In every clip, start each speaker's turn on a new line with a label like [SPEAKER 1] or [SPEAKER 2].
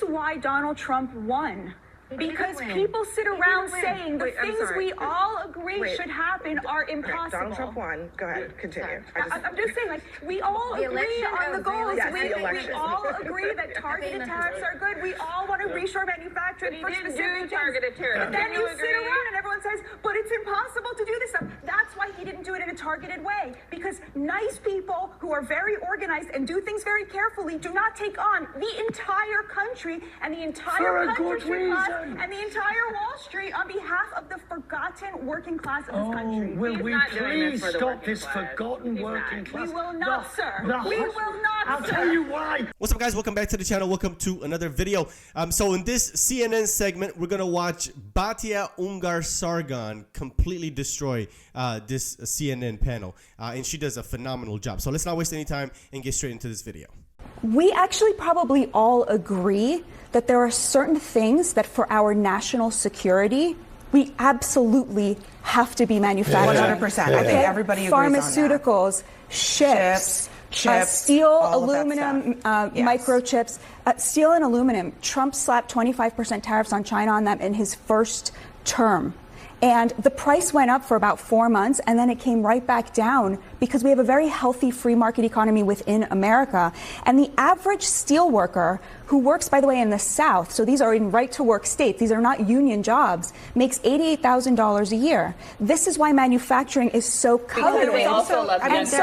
[SPEAKER 1] is why Donald Trump won. Because people sit around saying the things we all agree should happen are impossible.
[SPEAKER 2] Donald Trump won. Go ahead, continue.
[SPEAKER 1] I'm just saying, like, we all agree on the goals.
[SPEAKER 2] Yes,
[SPEAKER 1] we all agree that targeted tariffs are good. We all want to reshore manufacturing for specific
[SPEAKER 3] targeted tariffs.
[SPEAKER 1] But then you sit around and everyone says, but it's impossible to do this stuff. That's why he didn't do it in a targeted way. Because nice people who are very organized and do things very carefully do not take on the entire country and the entire country and the entire Wall Street on behalf of the forgotten working class of this country.
[SPEAKER 4] Will we please stop this forgotten working class?
[SPEAKER 1] We will not, sir. We will not,
[SPEAKER 4] I'll tell you why.
[SPEAKER 5] What's up, guys? Welcome back to the channel. Welcome to another video. So in this CNN segment, we're going to watch Batia Ungar Sargon completely destroy this CNN panel. And she does a phenomenal job. So let's not waste any time and get straight into this video.
[SPEAKER 6] We actually probably all agree that there are certain things that for our national security, we absolutely have to be manufacturing.
[SPEAKER 2] 100%. I think everybody agrees
[SPEAKER 6] Pharmaceuticals, chips, steel, aluminum, microchips. Steel and aluminum, Trump slapped 25% tariffs on China on them in his first term. And the price went up for about 4 months, and then it came right back down because we have a very healthy free market economy within America. And the average steel worker who works, by the way, in the South, so these are in right-to-work states, these are not union jobs, makes $88,000 a year. This is why manufacturing is so coveted.
[SPEAKER 3] So
[SPEAKER 6] I guess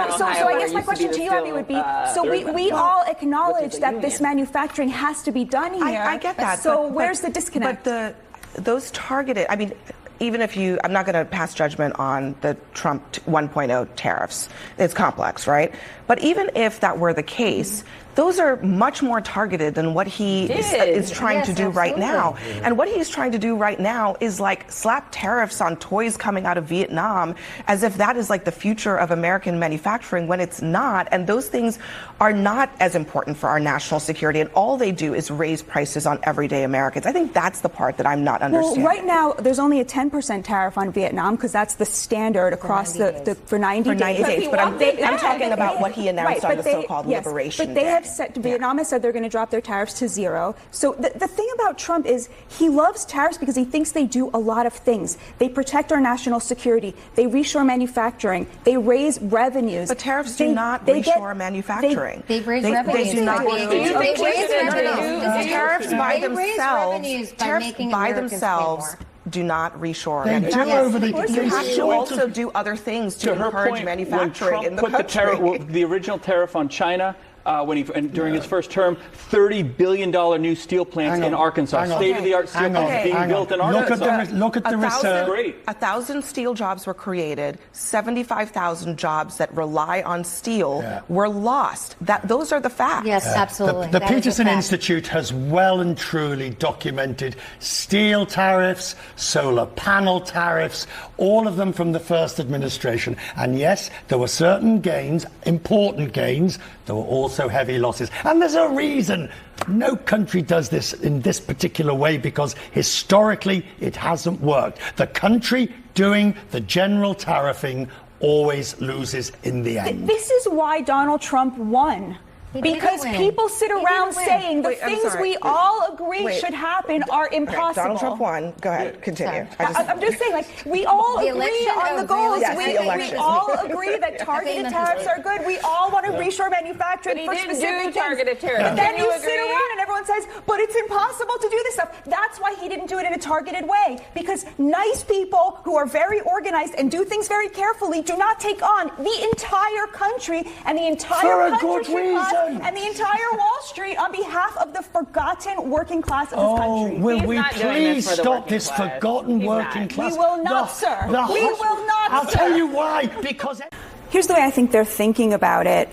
[SPEAKER 6] my question to you, Abby, would be, so we all acknowledge that this manufacturing has to be done here.
[SPEAKER 2] I get that.
[SPEAKER 6] So where's the disconnect?
[SPEAKER 2] But those targeted, I mean, even if I'm not going to pass judgment on the Trump 1.0 tariffs. It's complex, right? But even if that were the case, those are much more targeted than what he is trying to do right now. And what he's trying to do right now is like slap tariffs on toys coming out of Vietnam as if that is like the future of American manufacturing when it's not. And those things are not as important for our national security. And all they do is raise prices on everyday Americans. I think that's the part that I'm not understanding.
[SPEAKER 6] Well, right now, there's only a 10% tariff on Vietnam because that's the standard across for 90 days.
[SPEAKER 2] But I'm talking about what he announced on the so-called Liberation Day.
[SPEAKER 6] Vietnam has said they're going to drop their tariffs to zero. So the thing about Trump is he loves tariffs because he thinks they do a lot of things. They protect our national security. They reshore manufacturing. They raise revenues.
[SPEAKER 2] But tariffs do not reshore manufacturing.
[SPEAKER 7] They raise revenues.
[SPEAKER 2] They do not.
[SPEAKER 7] They raise revenues.
[SPEAKER 2] Tariffs by themselves do not reshore. You have to also do other things to encourage manufacturing in the country.
[SPEAKER 8] The original tariff on China, during his first term, $30 billion new steel plants in Arkansas, state-of-the-art steel plants being built in Arkansas.
[SPEAKER 4] Look at the research.
[SPEAKER 2] 1,000 steel jobs were created. 75,000 jobs that rely on steel were lost. Those are the facts.
[SPEAKER 7] Yes, absolutely.
[SPEAKER 4] The Peterson Institute has well and truly documented steel tariffs, solar panel tariffs, all of them from the first administration. And yes, there were certain gains, important gains. There were also heavy losses. And there's a reason no country does this in this particular way, because historically it hasn't worked. The country doing the general tariffing always loses in the end.
[SPEAKER 6] This is why Donald Trump won. Because people sit around saying the things we all agree should happen are impossible.
[SPEAKER 2] Donald Trump won. Go ahead, continue.
[SPEAKER 6] I'm just saying, like, we all agree on the goals. We all agree that targeted tariffs are good. We all want to reshore manufacturing for specific
[SPEAKER 3] targeted tariffs.
[SPEAKER 6] But then you sit around and everyone says, but it's impossible to do this stuff. That's why he didn't do it in a targeted way. Because nice people who are very organized and do things very carefully do not take on the entire country and the entire and the entire Wall Street on behalf of the forgotten working class of this country.
[SPEAKER 4] Will we please stop this forgotten working class?
[SPEAKER 6] We will not, sir. We will not,
[SPEAKER 4] I'll tell you why. Because
[SPEAKER 6] here's the way I think they're thinking about it.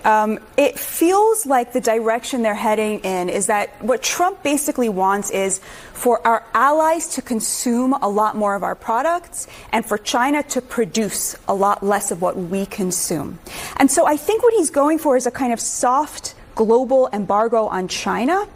[SPEAKER 6] It feels like the direction they're heading in is that what Trump basically wants is for our allies to consume a lot more of our products and for China to produce a lot less of what we consume. And so I think what he's going for is a kind of soft global embargo on China.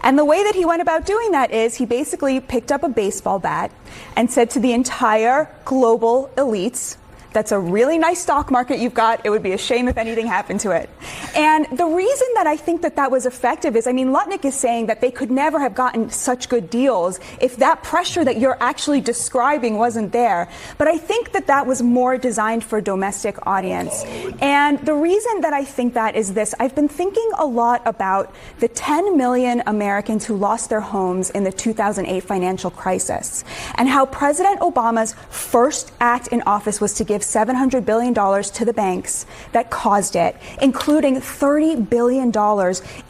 [SPEAKER 6] And the way that he went about doing that is he basically picked up a baseball bat and said to the entire global elites, That's a really nice stock market you've got. It would be a shame if anything happened to it. And the reason that I think that was effective is, I mean, Lutnick is saying that they could never have gotten such good deals if that pressure that you're actually describing wasn't there. But I think that was more designed for a domestic audience. And the reason that I think that is this: I've been thinking a lot about the 10 million Americans who lost their homes in the 2008 financial crisis, and how President Obama's first act in office was to give $700 billion to the banks that caused it, including $30 billion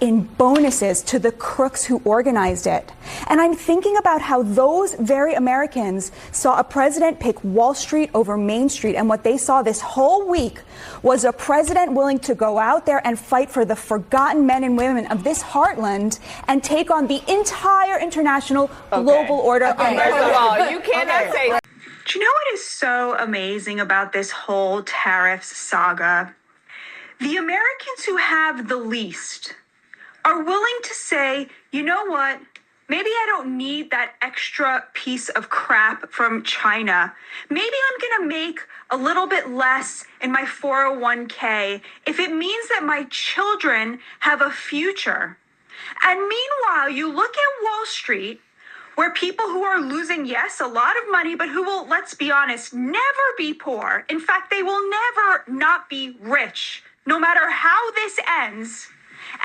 [SPEAKER 6] in bonuses to the crooks who organized it. And I'm thinking about how those very Americans saw a president pick Wall Street over Main Street, and what they saw this whole week was a president willing to go out there and fight for the forgotten men and women of this heartland and take on the entire international global order.
[SPEAKER 1] Okay. First of all, you cannot say. Do you know what is so amazing about this whole tariffs saga? The Americans who have the least are willing to say, you know what? Maybe I don't need that extra piece of crap from China. Maybe I'm going to make a little bit less in my 401k if it means that my children have a future. And meanwhile, you look at Wall Street, where people who are losing, yes, a lot of money, but who will, let's be honest, never be poor. In fact, they will never not be rich, no matter how this ends.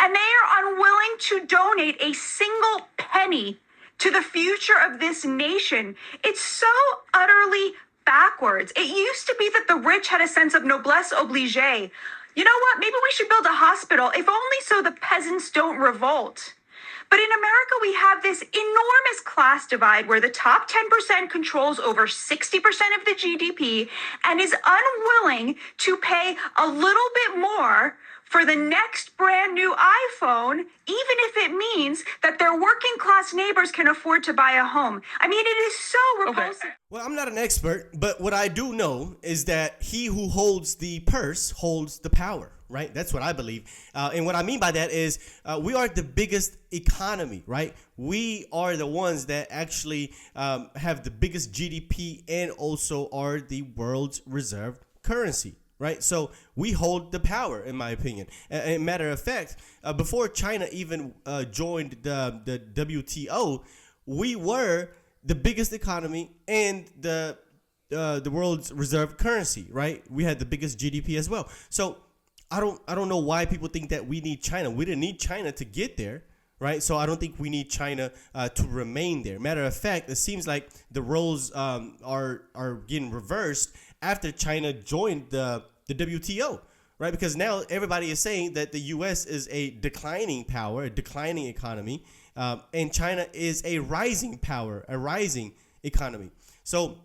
[SPEAKER 1] And they are unwilling to donate a single penny to the future of this nation. It's so utterly backwards. It used to be that the rich had a sense of noblesse oblige. You know what? Maybe we should build a hospital, if only so the peasants don't revolt. But in America, we have this enormous class divide where the top 10% controls over 60% of the GDP and is unwilling to pay a little bit more for the next brand new iPhone, even if it means that their working class neighbors can afford to buy a home. I mean, it is so repulsive.
[SPEAKER 5] Okay. Well, I'm not an expert, but what I do know is that he who holds the purse holds the power, right? That's what I believe. And what I mean by that is we are the biggest economy, right? We are the ones that actually have the biggest GDP and also are the world's reserve currency. Right, so we hold the power, in my opinion. And matter of fact, before China even joined the WTO, we were the biggest economy and the world's reserve currency. Right, we had the biggest GDP as well. So I don't know why people think that we need China. We didn't need China to get there. Right, so I don't think we need China to remain there. Matter of fact, it seems like the roles are getting reversed after China joined the WTO, right? Because now everybody is saying that the U.S. is a declining power, a declining economy, and China is a rising power, a rising economy. So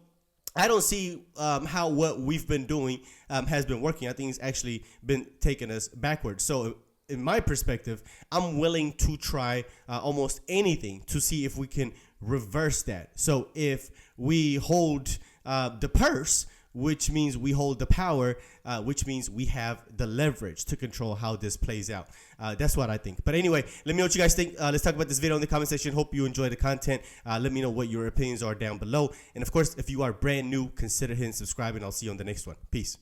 [SPEAKER 5] I don't see how what we've been doing has been working. I think it's actually been taking us backwards. So in my perspective, I'm willing to try almost anything to see if we can reverse that. So if we hold the purse, which means we hold the power, which means we have the leverage to control how this plays out. That's what I think. But anyway, let me know what you guys think. Let's talk about this video in the comment section. Hope you enjoy the content. Let me know what your opinions are down below. And of course, if you are brand new, consider hitting subscribe, and I'll see you on the next one. Peace.